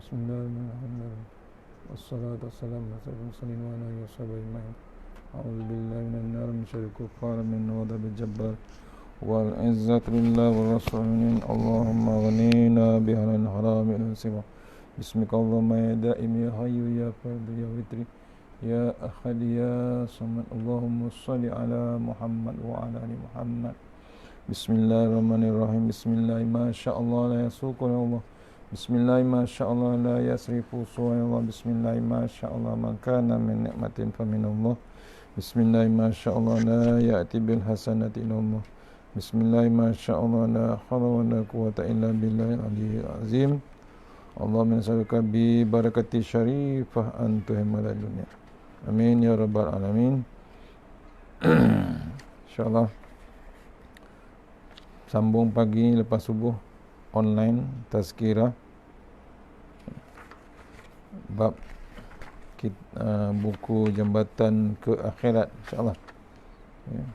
Bismillahirrahmanirrahim. Wassalatu wassalamu ala sayyidina wa ala alihi washabihi ajma'in. A'udzu billahi minan nar min syarril kuffar min wadhabil jabbar wal izzatu lillahi wa rasulih. Allahumma ghnina bihalal haram min siwa. Bismika Allahumma ya daim ya hayyu ya fard ya witri ya ahad ya samad. Allahumma shalli ala Muhammad wa ala ali Muhammad. Bismillahirrahmanirrahim. Bismillah ma syaa Allah la yasuqu Allah. Bismillah ma syaa Allah la yasrifu suwa. Bismillah ma syaa Allah man kana min ni'matin fa min Allah. Bismillah ma syaa Allah la ya'ti bil hasanati illa Allah. Bismillah ma syaa Allah la hawla wa la quwwata illa billahil aliyyil azim. Allahumma nas'aluka bi barakati syarifah an tuhimala dunya. Amin ya rabbal alamin. Insyaallah sambung pagi lepas subuh online tazkirah bab buku Jambatan ke Akhirat, insyaallah ya.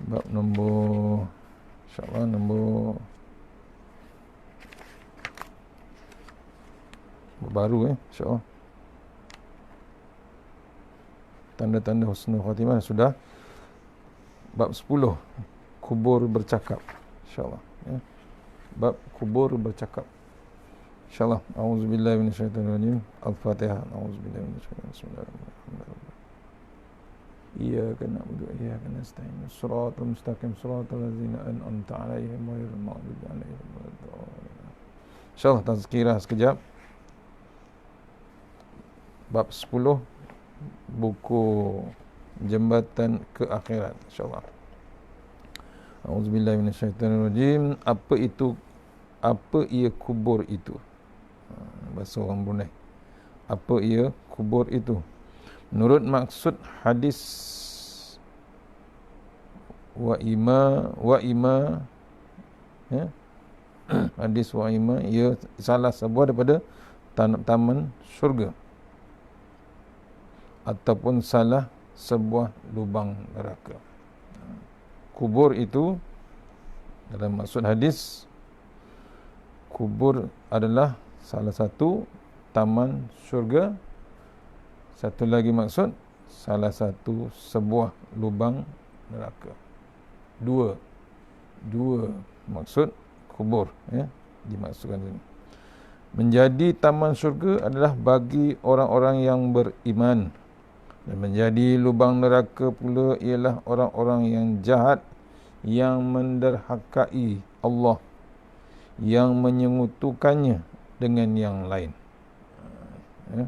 Bab nombor insyaallah nombor baru insyaallah. Tanda-tanda husnul khatimah sudah. Bab 10 kubur bercakap, insyaallah ya. Bab kubur bercakap, insyaallah. A'udzubillahi minasyaitonir rajim. Al-Fatihah. A'udzubillahi minasyaitonir rajim. Bismillahirrahmanirrahim. Iyyaka na'budu wa iyyaka nasta'in. Shiratal mustaqim, shiratal ladzina an'amta 'alaihim ghairil maghdubi 'alaihim waladdallin. Insyaallah tazkirah sekejap. Bab 10 buku Jambatan ke Akhirat, insyaallah. Auzubillahi minasyaitonirrajim. Apa ia kubur itu? Bahasa orang Brunei. Apa ia kubur itu? Menurut maksud hadis wa ima ya. Hadis wa ima ia salah sebuah daripada taman syurga ataupun salah sebuah lubang neraka. Kubur itu dalam maksud hadis, kubur adalah salah satu taman syurga. Satu lagi maksud, salah satu sebuah lubang neraka. Dua maksud kubur ya dimaksudkan ini. Menjadi taman syurga adalah bagi orang-orang yang beriman, dan menjadi lubang neraka pula ialah orang-orang yang jahat, yang menderhakai Allah, yang menyengutukannya dengan yang lain ya.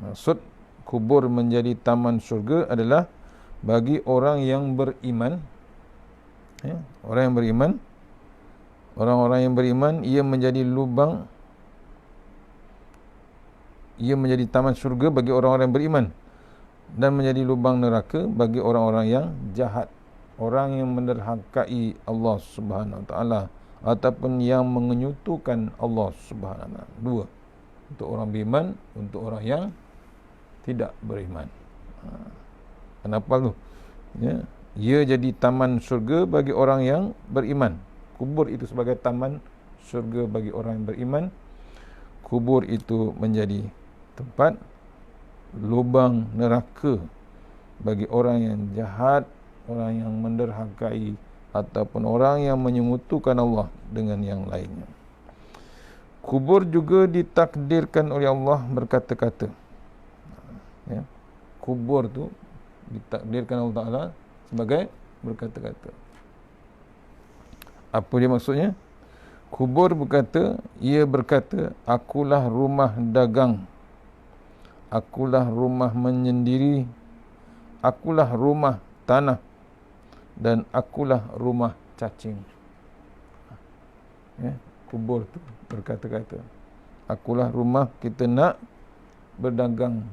Maksud kubur menjadi taman syurga adalah bagi orang yang beriman ya. Orang-orang yang beriman, ia menjadi lubang, ia menjadi taman syurga bagi orang-orang yang beriman, dan menjadi lubang neraka bagi orang-orang yang jahat, orang yang menderhakai Allah Subhanahu Wa Taala ataupun yang mengenyutukan Allah Subhanahu Wa Taala. Dua, untuk orang beriman, untuk orang yang tidak beriman. Kenapa tu? Ya, ia jadi taman syurga bagi orang yang beriman. Kubur itu sebagai taman syurga bagi orang yang beriman. Kubur itu menjadi tempat lubang neraka bagi orang yang jahat, orang yang menderhakai ataupun orang yang menyengutukan Allah dengan yang lainnya. Kubur juga ditakdirkan oleh Allah berkata-kata ya. Kubur tu ditakdirkan Allah Ta'ala sebagai berkata-kata. Apa dia maksudnya? Kubur berkata, ia berkata, akulah rumah dagang, akulah rumah menyendiri, akulah rumah tanah, dan akulah rumah cacing ya. Kubur tu berkata-kata, akulah rumah kita nak berdagang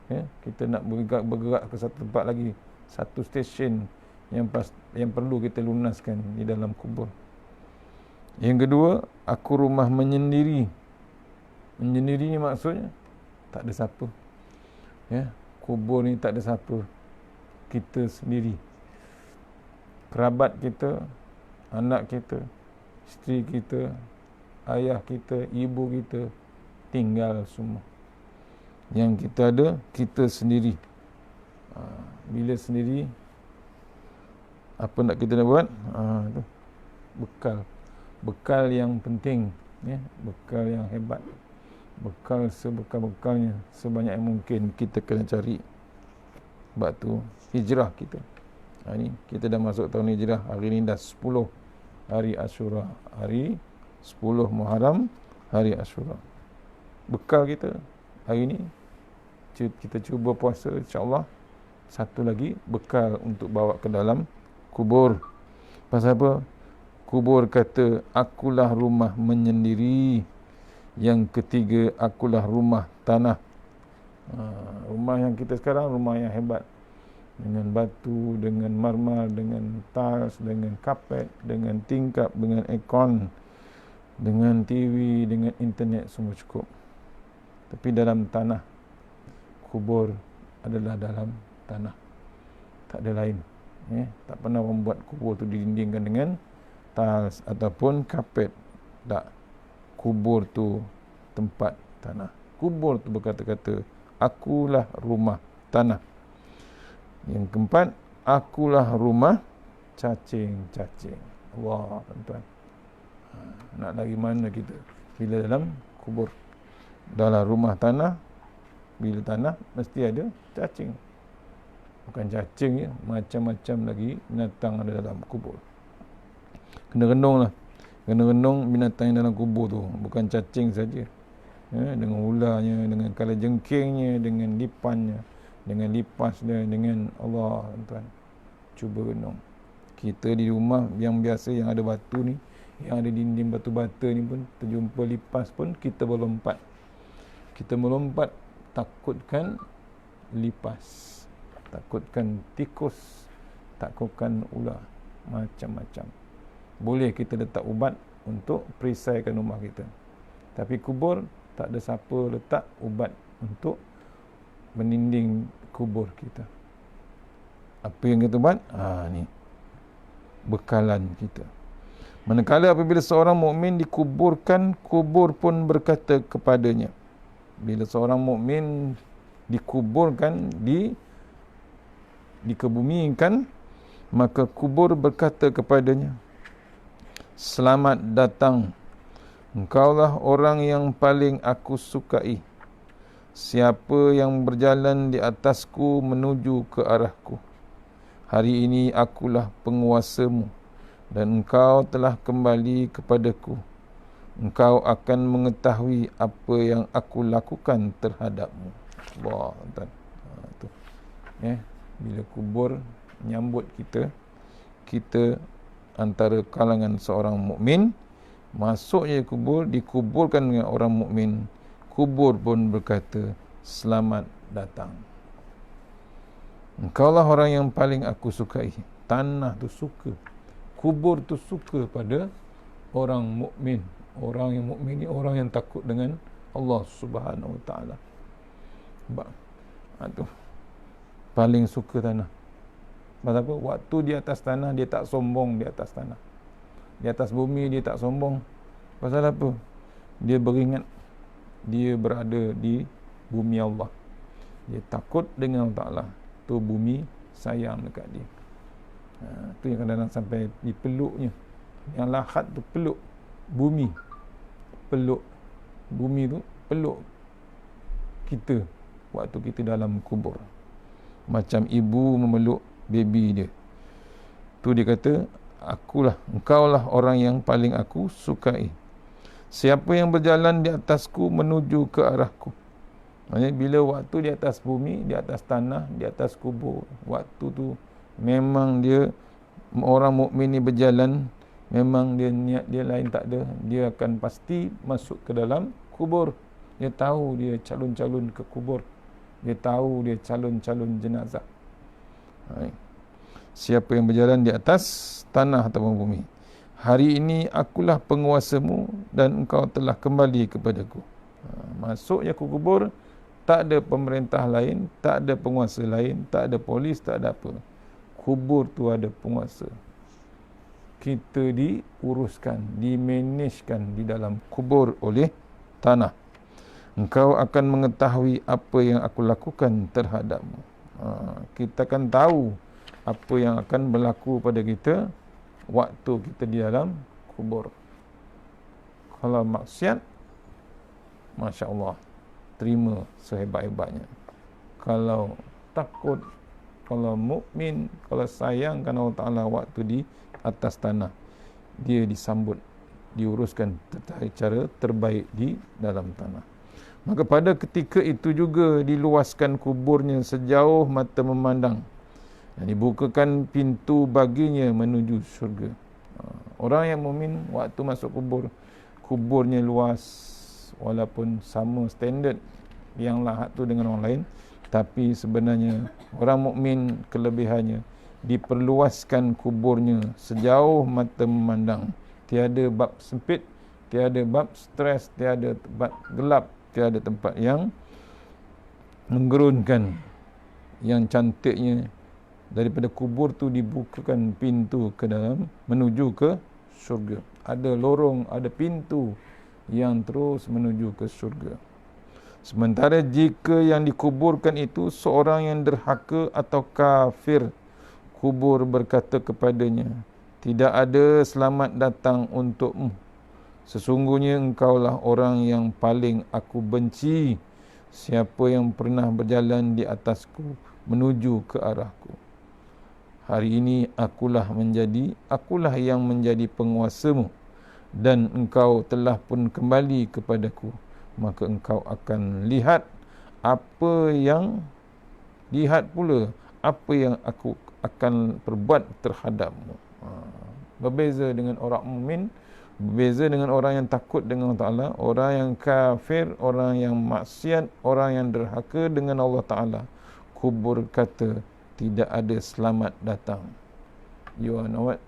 ya. Kita nak bergerak ke satu tempat lagi, satu stesen yang perlu kita lunaskan di dalam kubur. Yang kedua, aku rumah menyendiri. Menyendiri ni maksudnya tak ada siapa ya. Kubur ni tak ada siapa, kita sendiri, kerabat kita, anak kita, isteri kita, ayah kita, ibu kita tinggal semua. Yang kita ada, kita sendiri. Bila sendiri, apa nak kita nak buat? Tu. Bekal yang penting, ya, bekal yang hebat, bekal sebekal-bekalnya, sebanyak yang mungkin kita kena cari. Sebab tu hijrah kita. Ini kita dah masuk tahun hijrah. Hari ni dah 10 hari Ashura, hari 10 Muharram, hari Ashura. Bekal kita hari ni kita cuba puasa, insya-Allah. Satu lagi bekal untuk bawa ke dalam kubur. Pasal apa? Kubur kata, akulah rumah menyendiri. Yang ketiga, akulah rumah tanah. Rumah yang kita sekarang, rumah yang hebat. Dengan batu, dengan marmar, dengan tiles, dengan kapet, dengan tingkap, dengan aircon, dengan TV, dengan internet, semua cukup. Tapi dalam tanah, kubur adalah dalam tanah. Tak ada lain. Tak pernah membuat kubur tu didindingkan dengan tiles ataupun kapet. Tak. Kubur tu tempat tanah. Kubur tu berkata-kata, akulah rumah tanah. Yang keempat, akulah rumah cacing-cacing. Allah, tuan-tuan. Nak lagi mana kita? Bila dalam kubur. Dalam rumah tanah, bila tanah, mesti ada cacing. Bukan cacing, ya, macam-macam lagi binatang ada dalam kubur. Kena renung lah. Kena renung binatang yang dalam kubur tu. Bukan cacing saja. Dengan ularnya, dengan kalajengkingnya, dengan lipannya, dengan lipasnya, dengan Allah, tuan. Cuba renung. Kita di rumah yang biasa, yang ada batu ni, yang ada dinding batu bata ni pun, terjumpa lipas pun, kita berlompat. Kita melompat, takutkan lipas, takutkan tikus, takutkan ular, macam-macam. Boleh kita letak ubat untuk perisaikan rumah kita. Tapi kubur, tak ada siapa letak ubat untuk meninding kubur kita. Apa yang kita buat? Ni bekalan kita. Manakala apabila seorang mukmin dikuburkan, kubur pun berkata kepadanya. Bila seorang mukmin dikuburkan, dikebumikan, maka kubur berkata kepadanya, selamat datang, engkaulah orang yang paling aku sukai. Siapa yang berjalan di atasku menuju ke arahku. Hari ini akulah penguasamu dan engkau telah kembali kepadaku. Engkau akan mengetahui apa yang aku lakukan terhadapmu. Allah, tuan. Tu. Bila kubur menyambut kita, kita antara kalangan seorang mukmin, masuknya kubur, dikuburkan dengan orang mukmin, kubur pun berkata, selamat datang. Engkaulah orang yang paling aku sukai. Tanah tu suka, kubur tu suka pada orang mukmin. Orang yang mukmin ni orang yang takut dengan Allah Subhanahu Wa Taala. Tu paling suka tanah. Sebab apa? Waktu di atas tanah, dia tak sombong di atas tanah. Di atas bumi, dia tak sombong. Pasal apa? Dia beringat dia berada di bumi Allah. Dia takut dengan Allah Ta'ala. Tu bumi sayang dekat dia. Tu yang kadang-kadang sampai dipeluknya. Yang lahat tu peluk bumi. Peluk bumi tu, peluk kita waktu kita dalam kubur. Macam ibu memeluk baby dia. Tu dia kata, engkaulah orang yang paling aku sukai. Siapa yang berjalan di atasku menuju ke arahku. Maksudnya bila waktu di atas bumi, di atas tanah, di atas kubur, waktu tu memang dia, orang mukmin ni berjalan, memang dia niat dia lain tak ada. Dia akan pasti masuk ke dalam kubur. Dia tahu dia calon-calon ke kubur. Dia tahu dia calon-calon jenazah. Siapa yang berjalan di atas tanah atau bumi. Hari ini akulah penguasamu dan engkau telah kembali kepadaku. Masuknya ke kubur, tak ada pemerintah lain, tak ada penguasa lain, tak ada polis, tak ada apa. Kubur tu ada penguasa. kita diuruskan, dimanagekan di dalam kubur oleh tanah. Engkau akan mengetahui apa yang aku lakukan terhadapmu. Kita akan tahu apa yang akan berlaku pada kita waktu kita di dalam kubur. Kalau maksiat, Masya Allah, terima sehebat-hebatnya. Kalau takut, kalau mukmin, kalau sayangkan Allah Ta'ala waktu di atas tanah, dia disambut, diuruskan cara terbaik di dalam tanah. Maka pada ketika itu juga diluaskan kuburnya sejauh mata memandang, dan dibukakan pintu baginya menuju syurga. Orang yang mukmin waktu masuk kubur, kuburnya luas, walaupun sama standard yang lahat tu dengan orang lain, tapi sebenarnya orang mukmin kelebihannya diperluaskan kuburnya sejauh mata memandang. Tiada bab sempit, tiada bab stres, tiada tempat gelap, tiada tempat yang menggerunkan. Yang cantiknya, daripada kubur tu dibukakan pintu ke dalam menuju ke syurga. Ada lorong, ada pintu yang terus menuju ke syurga. Sementara jika yang dikuburkan itu seorang yang derhaka atau kafir, kubur berkata kepadanya, tidak ada selamat datang untukmu. Sesungguhnya engkaulah orang yang paling aku benci. Siapa yang pernah berjalan di atasku menuju ke arahku. Hari ini akulah yang menjadi penguasamu, dan engkau telah pun kembali kepadaku. Maka engkau akan lihat pula apa yang aku akan perbuat terhadapmu. Berbeza dengan orang mukmin, berbeza dengan orang yang takut dengan Allah Ta'ala, orang yang kafir, orang yang maksiat, orang yang derhaka dengan Allah Ta'ala. Kubur kata, tidak ada selamat datang. You are not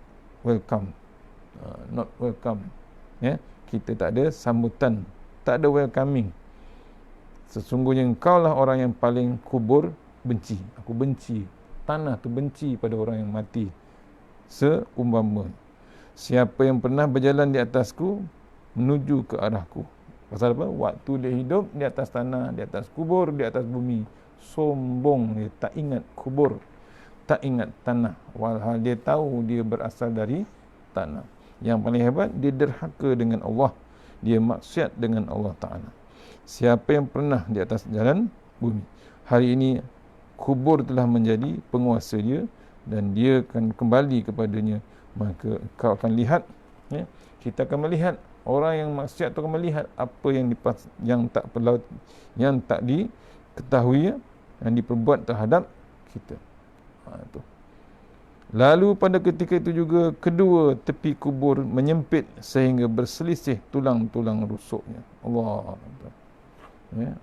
welcome. Not welcome. Kita tak ada sambutan, tak ada welcoming. Sesungguhnya engkaulah orang yang paling kubur benci. Aku benci. Tanah tu benci pada orang yang mati. Seumpama, siapa yang pernah berjalan di atasku menuju ke arahku. Pasal apa? Waktu dia hidup di atas tanah, di atas kubur, di atas bumi, sombong, dia tak ingat kubur, tak ingat tanah, walhal dia tahu dia berasal dari tanah. Yang paling hebat, dia derhaka dengan Allah, dia maksiat dengan Allah Ta'ala. Siapa yang pernah di atas jalan bumi, hari ini kubur telah menjadi penguasa dia, dan dia akan kembali kepadanya. Maka kau akan lihat, kita akan melihat, orang yang maksiat tu akan melihat apa yang tak diketahui, yang diperbuat terhadap kita. Tu. Lalu pada ketika itu juga kedua tepi kubur menyempit sehingga berselisih tulang-tulang rusuknya. Allah.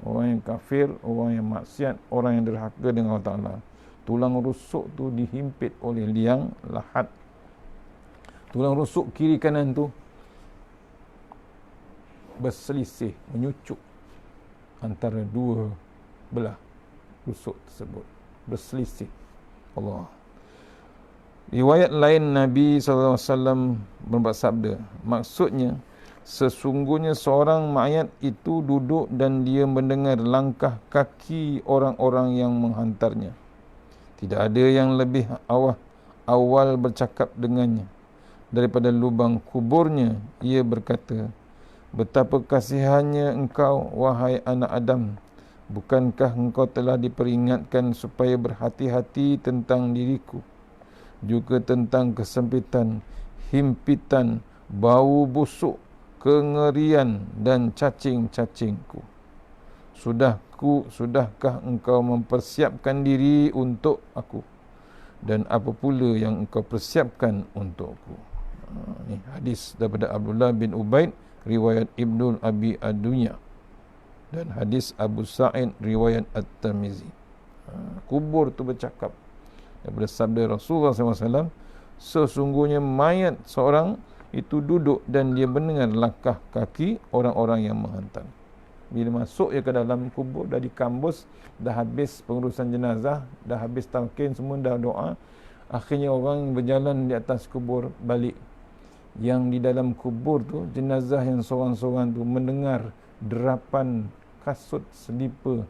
Orang yang kafir, orang yang maksiat, orang yang derhaka dengan Allah Ta'ala, tulang rusuk tu dihimpit oleh liang lahat. Tulang rusuk kiri kanan tu berselisih, menyucuk antara dua belah rusuk tersebut, berselisih. Allah. Riwayat lain Nabi SAW bersabda, maksudnya sesungguhnya seorang mayat itu duduk dan dia mendengar langkah kaki orang-orang yang menghantarnya. Tidak ada yang lebih awal bercakap dengannya daripada lubang kuburnya. Ia berkata, betapa kasihannya engkau, wahai anak Adam. Bukankah engkau telah diperingatkan supaya berhati-hati tentang diriku, juga tentang kesempitan, himpitan, bau busuk, kengerian dan cacing-cacingku. Sudahkah engkau mempersiapkan diri untuk aku? Dan apa pula yang engkau persiapkan untukku? Ini hadis daripada Abdullah bin Ubaid, riwayat Ibnul Abi Ad-Dunya, dan hadis Abu Sa'id, riwayat At-Tirmizi. Kubur tu bercakap daripada sabda Rasulullah SAW, sesungguhnya mayat seorang itu duduk dan dia mendengar langkah kaki orang-orang yang menghantar. Bila masuk ke dalam kubur, dah dikambus, dah habis pengurusan jenazah, dah habis talqin, semua dah doa, akhirnya orang berjalan di atas kubur balik. yang di dalam kubur tu, jenazah yang seorang-seorang tu mendengar derapan kasut, selipar,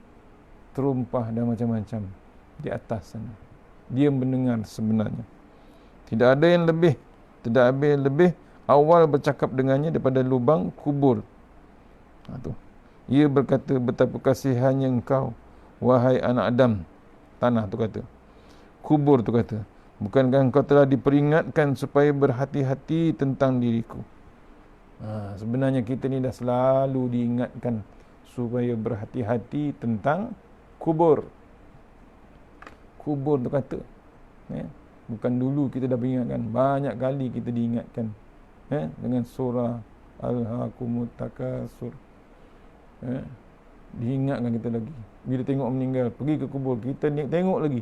terumpah dan macam-macam di atas sana. Dia mendengar sebenarnya. Tidak ada yang lebih, tidak ada yang lebih awal bercakap dengannya daripada lubang kubur. Tu. Ia berkata, betapa kasihannya engkau, wahai anak Adam. Tanah tu kata. Kubur tu kata, bukankah engkau telah diperingatkan supaya berhati-hati tentang diriku? Sebenarnya kita ni dah selalu diingatkan supaya berhati-hati tentang kubur. Kubur tu kata. Bukan dulu kita dah peringatkan, banyak kali kita diingatkan dengan surah Al-Hakumut Takasur. Diingatkan kita lagi. Bila tengok meninggal, pergi ke kubur, kita tengok lagi,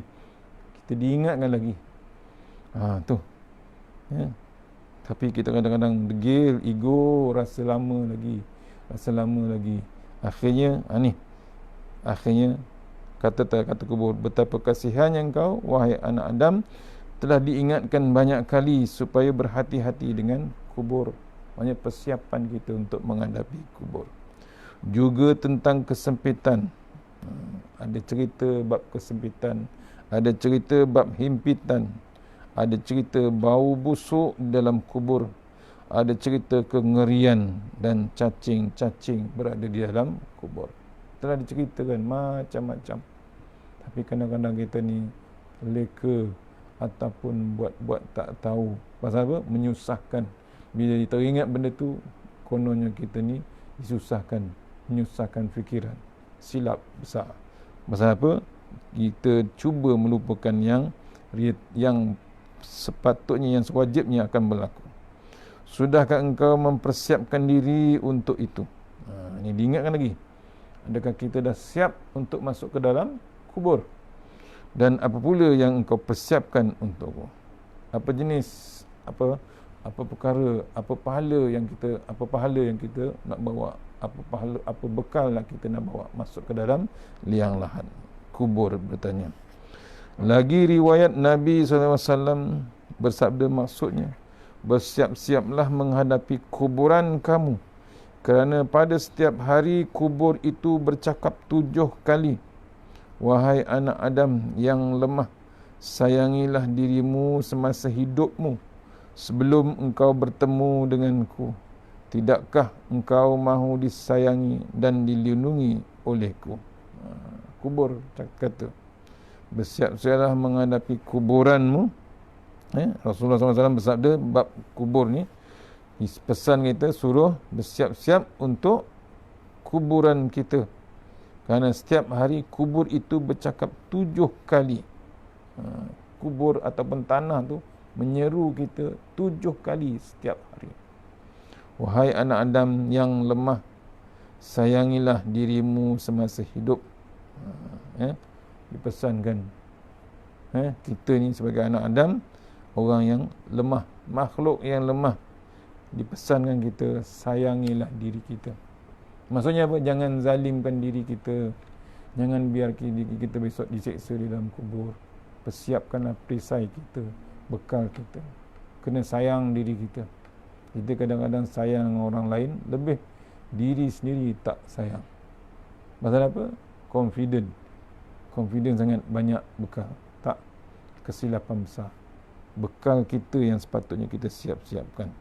kita diingatkan lagi. Tu. Tapi kita kadang-kadang degil, ego, rasa lama lagi. Akhirnya akhirnya kata kubur, betapa kasihannya engkau, wahai anak Adam, telah diingatkan banyak kali supaya berhati-hati dengan kubur. Maksudnya persiapan kita untuk menghadapi kubur. Juga tentang kesempitan. Ada cerita bab kesempitan, ada cerita bab himpitan, ada cerita bau busuk dalam kubur, ada cerita kengerian dan cacing-cacing berada di dalam kubur. Telah diceritakan macam-macam. Tapi kadang-kadang kita ni leka ataupun buat-buat tak tahu. Pasal apa? Menyusahkan. Bila teringat benda tu, kononnya kita ni disusahkan, menyusahkan fikiran. Silap besar. Pasal apa? Kita cuba melupakan yang sepatutnya, yang sewajibnya akan berlaku. Sudahkah engkau mempersiapkan diri untuk itu? Ini diingatkan lagi. Adakah kita dah siap untuk masuk ke dalam kubur? Dan apa pula yang engkau persiapkan untukku? Apa jenis, apa perkara, apa pahala yang kita nak bawa? Apa bekal nak kita nak bawa masuk ke dalam liang lahat kubur? Bertanya. Lagi riwayat Nabi SAW bersabda, maksudnya, bersiap-siaplah menghadapi kuburan kamu, kerana pada setiap hari kubur itu bercakap 7 kali. Wahai anak Adam yang lemah, sayangilah dirimu semasa hidupmu sebelum engkau bertemu denganku. Tidakkah engkau mahu disayangi dan dilindungi olehku? Kubur kata, bersiap-siaplah menghadapi kuburanmu. Rasulullah SAW bersabda bab kubur ni, pesan kita suruh bersiap-siap untuk kuburan kita, kerana setiap hari kubur itu bercakap 7 kali. Kubur ataupun tanah tu menyeru kita 7 kali setiap hari. Wahai anak Adam yang lemah, sayangilah dirimu semasa hidup. Dipesankan kita ni sebagai anak Adam, orang yang lemah, makhluk yang lemah, dipesankan kita sayangilah diri kita. Maksudnya apa? Jangan zalimkan diri kita. Jangan biar diri kita besok diseksa di dalam kubur. Persiapkanlah perisai kita, bekal kita. Kena sayang diri kita. Kita kadang-kadang sayang orang lain lebih, diri sendiri tak sayang. Pasal apa? Confident sangat banyak bekal. Tak, kesilapan besar. Bekal kita yang sepatutnya kita siapkan.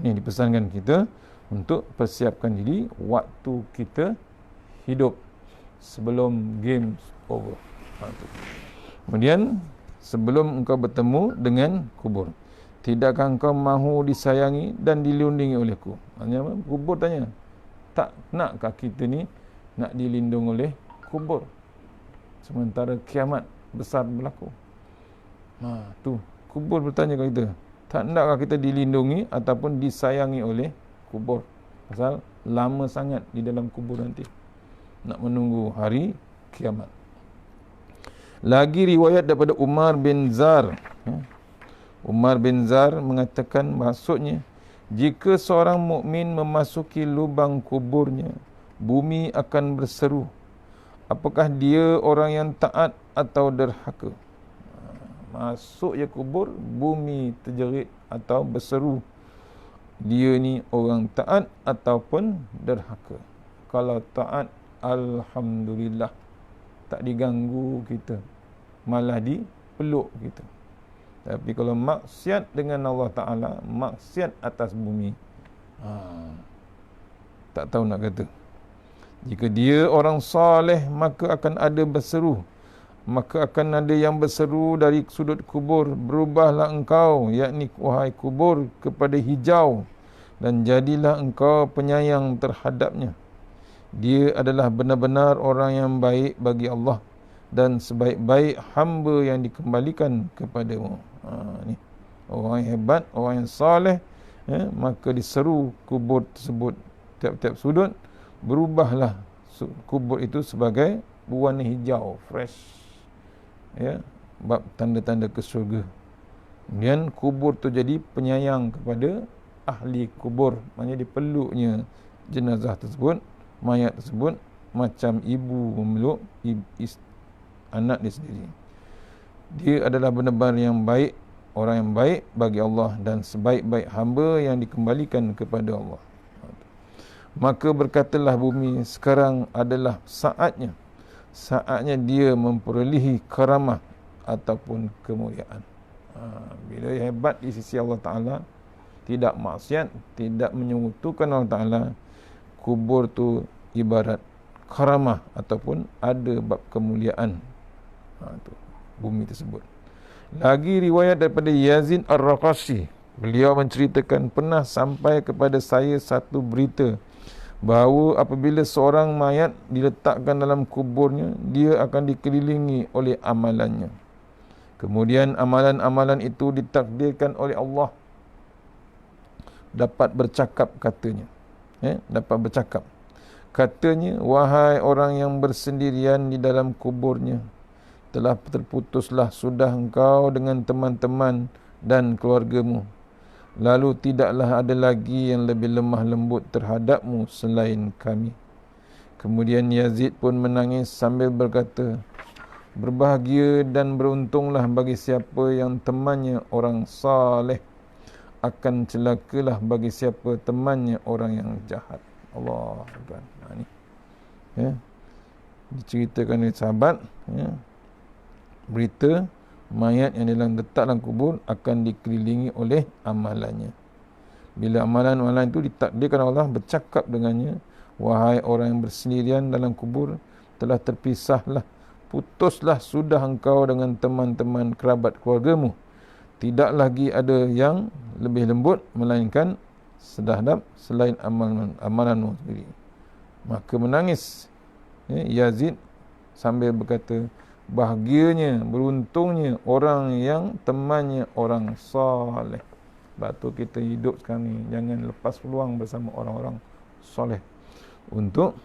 Ini dipesankan kita untuk persiapkan diri waktu kita hidup sebelum games over. Kemudian, sebelum engkau bertemu dengan kubur, tidakkah engkau mahu disayangi dan dilindungi olehku? Maksudnya apa? Kubur tanya, tak nakkah kita ni nak dilindungi oleh kubur sementara kiamat besar berlaku? Tu kubur bertanya kepada kita, tak nakkah kita dilindungi ataupun disayangi oleh kubur? Pasal lama sangat di dalam kubur nanti, nak menunggu hari kiamat. Lagi riwayat daripada Umar bin Zar. Umar bin Zar mengatakan, maksudnya, jika seorang mukmin memasuki lubang kuburnya, bumi akan berseru, apakah dia orang yang taat atau derhaka? Masuk je kubur, bumi terjerit atau berseru, dia ni orang taat ataupun derhaka. Kalau taat, alhamdulillah, tak diganggu kita, malah dipeluk kita. Tapi kalau maksiat dengan Allah Ta'ala, maksiat atas bumi, tak tahu nak kata. Jika dia orang soleh, maka akan ada berseru, maka akan ada yang berseru dari sudut kubur, berubahlah engkau, yakni wahai kubur, kepada hijau, dan jadilah engkau penyayang terhadapnya. Dia adalah benar-benar orang yang baik bagi Allah, dan sebaik-baik hamba yang dikembalikan kepadamu. Ni orang yang hebat, orang yang soleh, maka diseru kubur tersebut, tiap-tiap sudut berubahlah kubur itu sebagai berwarna hijau, fresh, bab tanda-tanda ke syurga. Kemudian kubur tu jadi penyayang kepada ahli kubur, maknanya dipeluknya jenazah tersebut, mayat tersebut, macam ibu memeluk anak dia sendiri. Dia adalah benar-benar yang baik, orang yang baik bagi Allah, dan sebaik-baik hamba yang dikembalikan kepada Allah. Maka berkatalah bumi, sekarang adalah saatnya dia memperolehi karamah ataupun kemuliaan. Bila hebat di sisi Allah Ta'ala, tidak maksiat, tidak menyekutukan Allah Ta'ala, kubur tu ibarat karamah ataupun ada bab kemuliaan, tu bumi tersebut. Lagi riwayat daripada Yazid Ar-Raqashi, beliau menceritakan, pernah sampai kepada saya satu berita bahawa apabila seorang mayat diletakkan dalam kuburnya, dia akan dikelilingi oleh amalannya. Kemudian amalan-amalan itu ditakdirkan oleh Allah dapat bercakap, katanya. Dapat bercakap. Katanya, wahai orang yang bersendirian di dalam kuburnya, telah terputuslah sudah engkau dengan teman-teman dan keluargamu. Lalu tidaklah ada lagi yang lebih lemah lembut terhadapmu selain kami. Kemudian Yazid pun menangis sambil berkata, berbahagia dan beruntunglah bagi siapa yang temannya orang saleh, akan celakalah bagi siapa temannya orang yang jahat. Allah Akbar. Ni diceritakan oleh sahabat, berita mayat yang letak dalam kubur akan dikelilingi oleh amalannya. Bila amalan-amalan itu ditakdirkan Allah bercakap dengannya, wahai orang yang bersendirian dalam kubur, telah terpisahlah, putuslah sudah engkau dengan teman-teman kerabat keluargamu. Tidak lagi ada yang lebih lembut melainkan sedahap selain amalanmu sendiri. Maka menangis Yazid sambil berkata, bahagianya, beruntungnya orang yang temannya orang soleh. Sebab tu kita hidup sekarang ni, jangan lepas peluang bersama orang-orang soleh untuk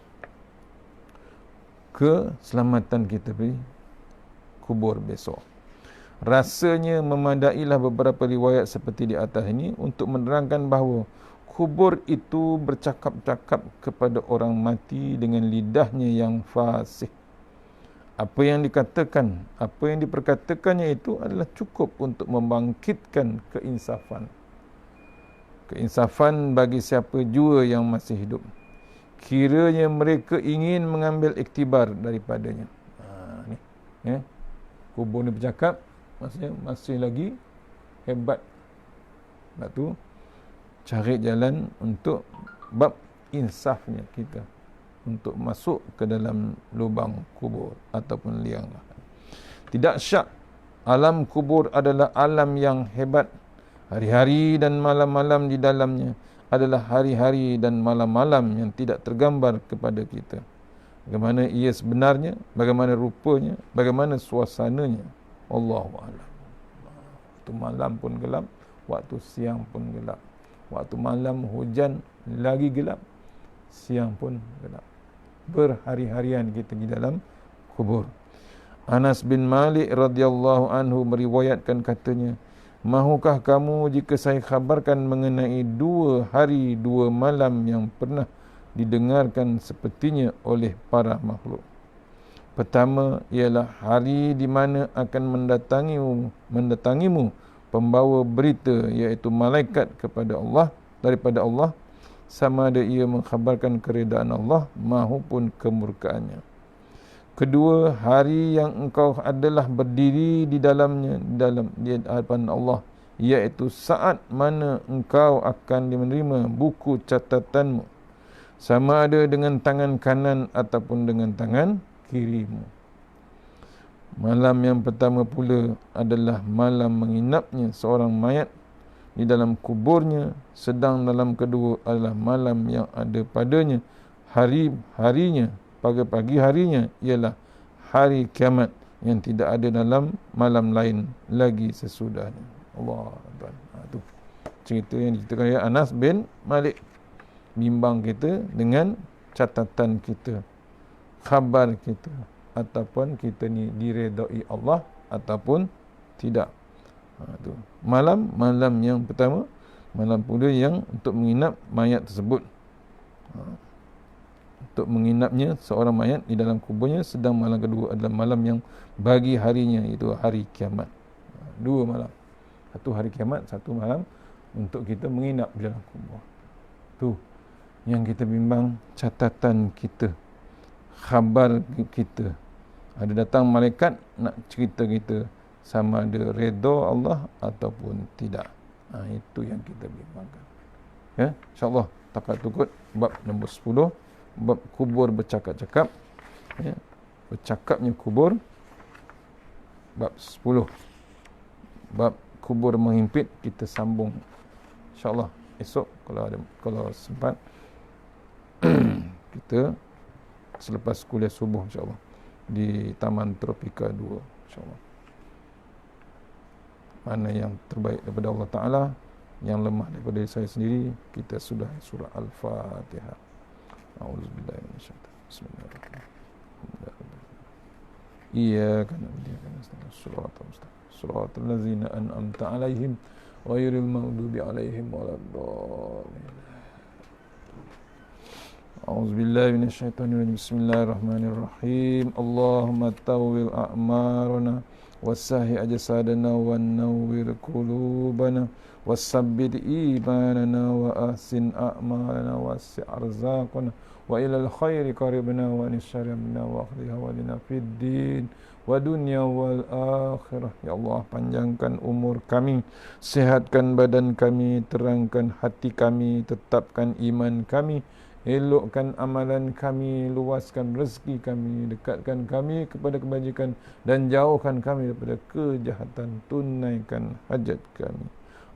keselamatan kita pergi kubur besok. Rasanya memadailah beberapa riwayat seperti di atas ini untuk menerangkan bahawa kubur itu bercakap-cakap kepada orang mati dengan lidahnya yang fasih. Apa yang dikatakan, apa yang diperkatakannya itu adalah cukup untuk membangkitkan keinsafan. Keinsafan bagi siapa jua yang masih hidup. Kiranya mereka ingin mengambil iktibar daripadanya. Kubur ni bercakap, maksudnya masih lagi hebat. Sebab tu cari jalan untuk bab insafnya kita, untuk masuk ke dalam lubang kubur ataupun liang lahat. Tidak syak, alam kubur adalah alam yang hebat. Hari-hari dan malam-malam di dalamnya adalah hari-hari dan malam-malam yang tidak tergambar kepada kita. Bagaimana ia sebenarnya, bagaimana rupanya, bagaimana suasananya, Allahu a'lam. Waktu malam pun gelap, waktu siang pun gelap. Waktu malam hujan lagi gelap, siang pun gelap. Berhari-harian kita di dalam kubur. Anas bin Malik radhiyallahu anhu meriwayatkan, katanya, mahukah kamu jika saya khabarkan mengenai 2 hari 2 malam yang pernah didengarkan sepertinya oleh para makhluk? Pertama ialah hari di mana akan mendatangimu pembawa berita, iaitu malaikat kepada Allah daripada Allah, sama ada ia mengkhabarkan keredaan Allah mahupun kemurkaannya. Kedua, hari yang engkau adalah berdiri di dalamnya, di hadapan Allah, iaitu saat mana engkau akan menerima buku catatanmu, sama ada dengan tangan kanan ataupun dengan tangan kirimu. Malam yang pertama pula adalah malam menginapnya seorang mayat di dalam kuburnya, sedang malam kedua adalah malam yang ada padanya harinya, pagi harinya ialah hari kiamat yang tidak ada dalam malam lain lagi sesudahnya. Allah Akbar. Itu cerita yang diceritakan oleh Anas bin Malik. Bimbang kita dengan catatan kita, khabar kita, ataupun kita ni diredai Allah ataupun tidak. Itu malam yang pertama, malam pula yang untuk menginap mayat tersebut, untuk menginapnya seorang mayat di dalam kuburnya, sedang malam kedua adalah malam yang bagi harinya, iaitu hari kiamat. Dua malam, satu hari kiamat, satu malam untuk kita menginap di dalam kubur. Tu yang kita bimbang, catatan kita, khabar kita. Ada datang malaikat nak cerita kita sama ada redha Allah ataupun tidak. Itu yang kita bimbangkan. Ya, insya-Allah takat tukut bab nombor 10, bab kubur bercakap-cakap. Ya, bercakapnya kubur, bab 10. Bab kubur menghimpit kita sambung insya-Allah esok kalau sempat. Kita selepas kuliah subuh insya-Allah di Taman Tropika 2 insya-Allah. Mana yang terbaik daripada Allah Taala, yang lemah daripada saya sendiri, kita sudah surah Al-Fatihah. A'udzubillahi minasyaitanir rajim. Bismillahirrahmanirrahim. Iyyaka na'budu wa iyyaka nasta'in. Shiratal ladzina an'amta 'alaihim ghairil maghdubi 'alaihim waladdallin. A'udzubillahi minasyaitonirrajim. Bismillahirrahmanirrahim. Allahumma tawwil a'marana wasahi ajsadana wa nawwir qulubana wasabbit imanana wa ahsin a'malana wasi' arzaqana wa ilal khairi qaribna wa nisyarabna wa akhliha walina fid din wa dunya wal akhirah. Ya Allah, panjangkan umur kami, sihatkan badan kami, terangkan hati kami, tetapkan iman kami, elokkan amalan kami, luaskan rezeki kami, dekatkan kami kepada kebajikan dan jauhkan kami daripada kejahatan, tunaikan hajat kami.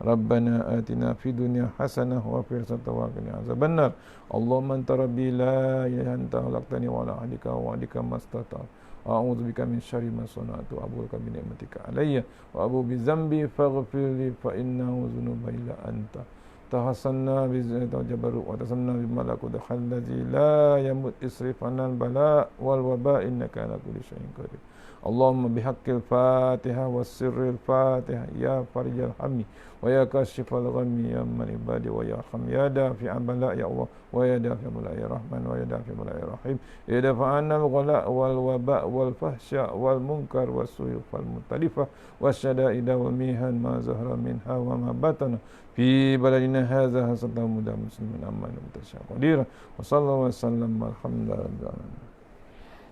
Rabbana atina fid dunya hasanah wa fil akhirati wa qina azabannar. Allahumma anta rabbi la ilaha illa anta khalaqtani wa la ahlika wa alika mastata. A'udzubika min syarri ma sana'tu, abuka bi ni'matika alayya wa abu bi dzambi faghfir li fa innahu dzunuba illa anta. Tahassanna bi'izzati wa jabarut wa tasanna bi malakut allazi la yamut isrif anal bala wal waba innaka ala kulli syai'in qadir. Allahumma bihaqqil Fatihah was sirril Fatihah ya farijal hammi wa ya kashifal ghammi ya man ibadi wa ya arham ya dafi'al bala ya Allah wa ya dafi'al bala ya rahman wa ya dafi'al bala ya rahim ya dafa'ana al-ghala wal waba wal fahsya wal munkar was su'i wal mutalifah wasyada'ida wal mihan ma zahra minha wa ma batana fi baladina hadza hasatan muda muslimin amman mutasyaqadir wa sallallahu wa sallam alhamdulillah.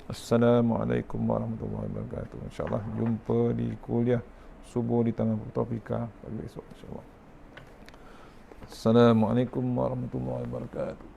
Assalamualaikum warahmatullahi wabarakatuh. InsyaAllah jumpa di kuliah subuh di Taman Tropika pada esok insyaAllah. Assalamualaikum warahmatullahi wabarakatuh.